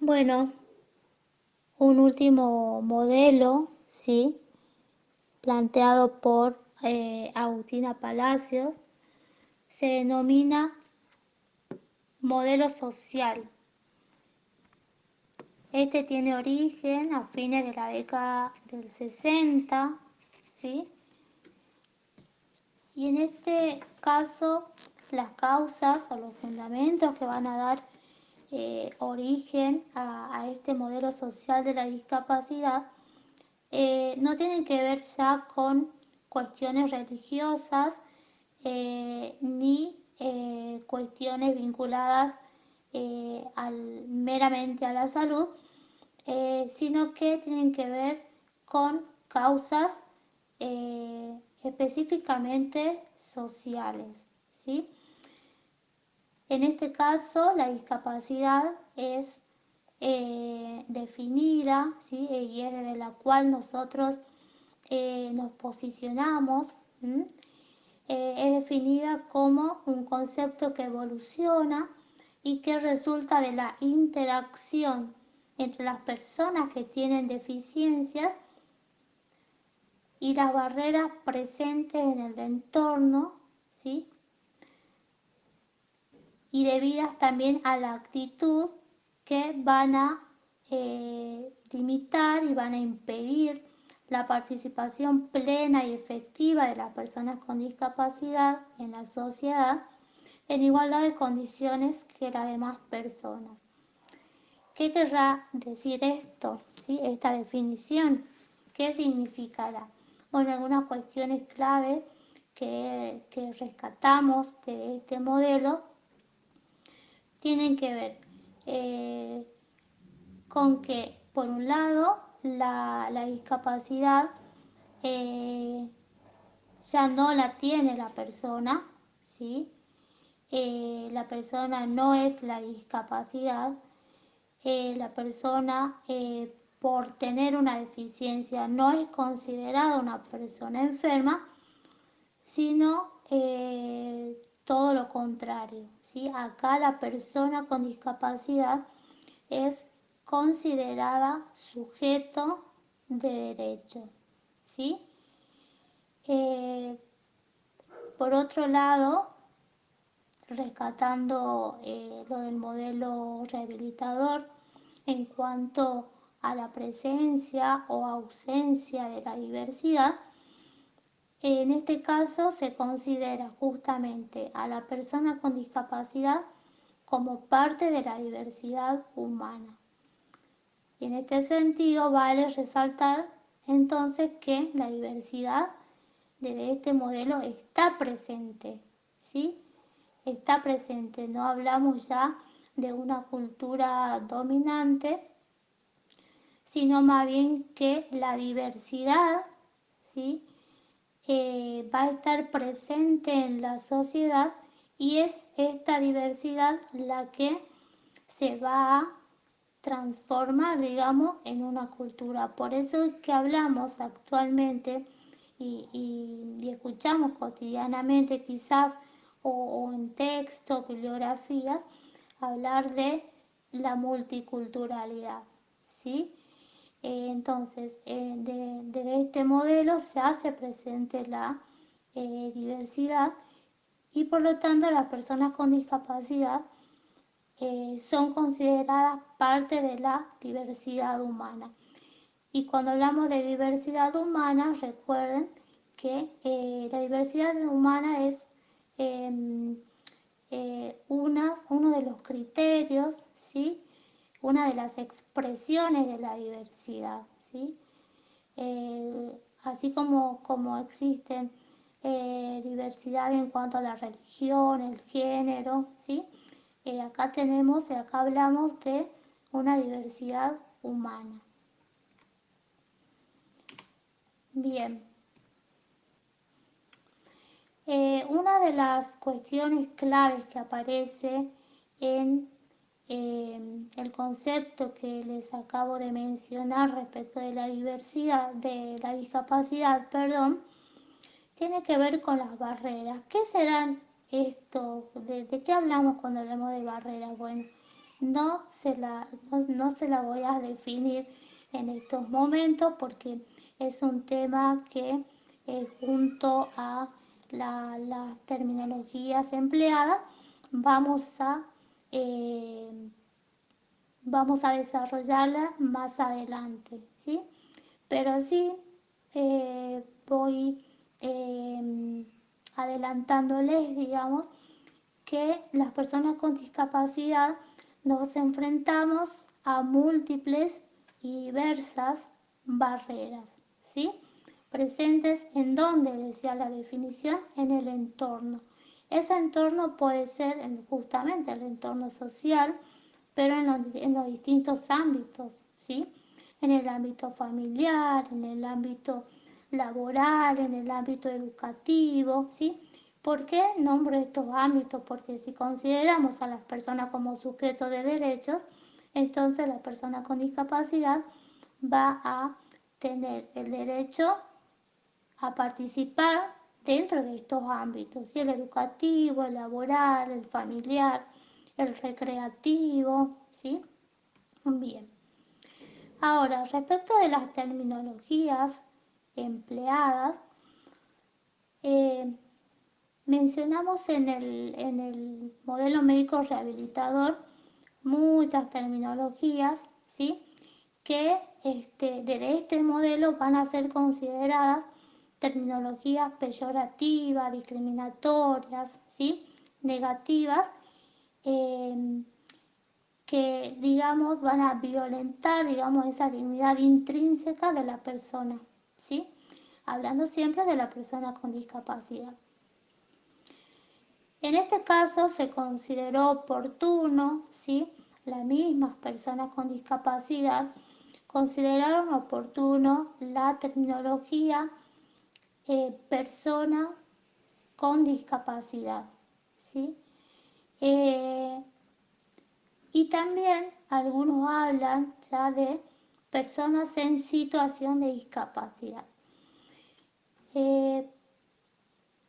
Bueno, un último modelo, ¿sí? Planteado por Agustina Palacios, se denomina modelo social. Este tiene origen a fines de la década del 60, ¿sí? Y en este caso, las causas o los fundamentos que van a dar origen a este modelo social de la discapacidad no tienen que ver ya con cuestiones religiosas ni cuestiones vinculadas meramente a la salud, sino que tienen que ver con causas específicamente sociales, ¿sí? En este caso, la discapacidad es definida, ¿sí? Y es desde la cual nosotros nos posicionamos. Es definida como un concepto que evoluciona y que resulta de la interacción entre las personas que tienen deficiencias y las barreras presentes en el entorno, ¿sí? Y debidas también a la actitud que van a limitar y van a impedir la participación plena y efectiva de las personas con discapacidad en la sociedad en igualdad de condiciones que las demás personas. ¿Qué querrá decir esto? ¿Sí? Esta definición. ¿Qué significará? Bueno, algunas cuestiones clave que rescatamos de este modelo tienen que ver con que, por un lado, la discapacidad eh, ya no la tiene la persona, ¿sí? La persona no es la discapacidad, la persona por tener una deficiencia no es considerada una persona enferma, sino todo lo contrario, ¿sí? Acá la persona con discapacidad es considerada sujeto de derecho, ¿sí? Eh, por otro lado, rescatando lo del modelo rehabilitador en cuanto a la presencia o ausencia de la diversidad, en este caso se considera justamente a la persona con discapacidad como parte de la diversidad humana. Y en este sentido vale resaltar entonces que la diversidad de este modelo está presente, ¿sí? Está presente, no hablamos ya de una cultura dominante, sino más bien que la diversidad, ¿sí? Va a estar presente en la sociedad y es esta diversidad la que se va a transformar, digamos, en una cultura. Por eso es que hablamos actualmente y escuchamos cotidianamente quizás o en texto, bibliografías, hablar de la multiculturalidad, ¿sí? Entonces, de este modelo se hace presente la diversidad y por lo tanto las personas con discapacidad son consideradas parte de la diversidad humana. Y cuando hablamos de diversidad humana, recuerden que la diversidad humana es eh, uno de los criterios, ¿sí? Una de las expresiones de la diversidad, ¿sí? Así como existen diversidad en cuanto a la religión, el género, ¿sí? Acá hablamos de una diversidad humana. Bien, una de las cuestiones claves que aparece en el concepto que les acabo de mencionar respecto de la diversidad, de la discapacidad, perdón, tiene que ver con las barreras. ¿Qué serán esto? ¿De qué hablamos cuando hablamos de barreras? Bueno, no se la voy a definir en estos momentos porque es un tema que junto a las terminologías empleadas vamos a, eh, vamos a desarrollarla más adelante, ¿sí? Pero sí voy adelantándoles, digamos, que las personas con discapacidad nos enfrentamos a múltiples y diversas barreras, ¿sí? Presentes en donde, decía la definición, en el entorno. Ese entorno puede ser justamente el entorno social, pero en los distintos ámbitos, ¿sí? En el ámbito familiar, en el ámbito laboral, en el ámbito educativo, ¿sí? ¿Por qué nombro estos ámbitos? Porque si consideramos a las personas como sujetos de derechos, entonces la persona con discapacidad va a tener el derecho a participar dentro de estos ámbitos, ¿sí? El educativo, el laboral, el familiar, el recreativo, ¿sí? Bien. Ahora, respecto de las terminologías empleadas, eh, mencionamos en el modelo médico rehabilitador muchas terminologías, ¿sí? Que de este modelo van a ser consideradas terminologías peyorativas, discriminatorias, ¿sí? Negativas, eh, que, digamos, van a violentar, digamos, esa dignidad intrínseca de la persona, ¿sí? Hablando siempre de la persona con discapacidad. En este caso se consideró oportuno, ¿sí? Las mismas personas con discapacidad consideraron oportuno la terminología persona con discapacidad, ¿sí? Eh, y también algunos hablan ya de personas en situación de discapacidad. Eh,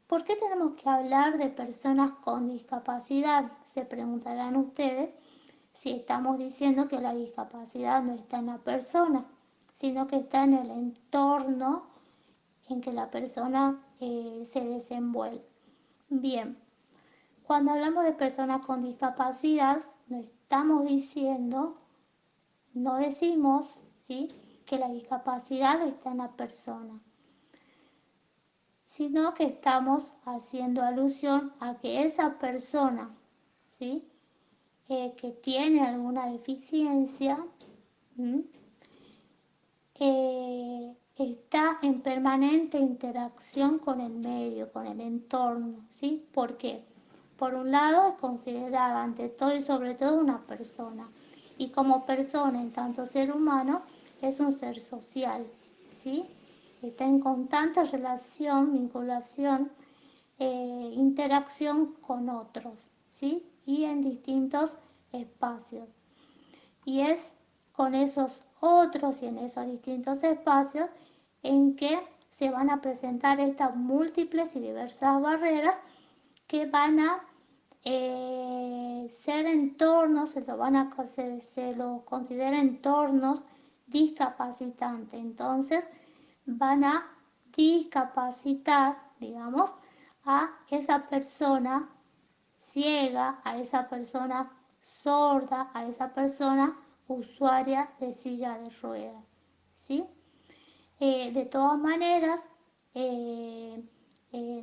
¿Por qué tenemos que hablar de personas con discapacidad? Se preguntarán ustedes si estamos diciendo que la discapacidad no está en la persona, sino que está en el entorno en que la persona se desenvuelve. Bien, cuando hablamos de personas con discapacidad, no estamos diciendo, no decimos, ¿sí?, que la discapacidad está en la persona, sino que estamos haciendo alusión a que esa persona, ¿sí?, que tiene alguna deficiencia, está en permanente interacción con el medio, con el entorno, ¿sí? ¿Por qué? Por un lado es considerada ante todo y sobre todo una persona, y como persona, en tanto ser humano, es un ser social, ¿sí? Está en constante relación, vinculación, interacción con otros, ¿sí? Y en distintos espacios. Y es con esos otros y en esos distintos espacios en que se van a presentar estas múltiples y diversas barreras que van a ser entornos, se lo considera entornos discapacitantes. Entonces van a discapacitar, digamos, a esa persona ciega, a esa persona sorda, a esa persona usuaria de silla de ruedas, ¿sí? De todas maneras, eh,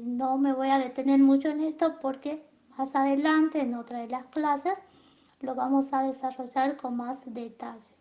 no me voy a detener mucho en esto porque más adelante, en otra de las clases, lo vamos a desarrollar con más detalle.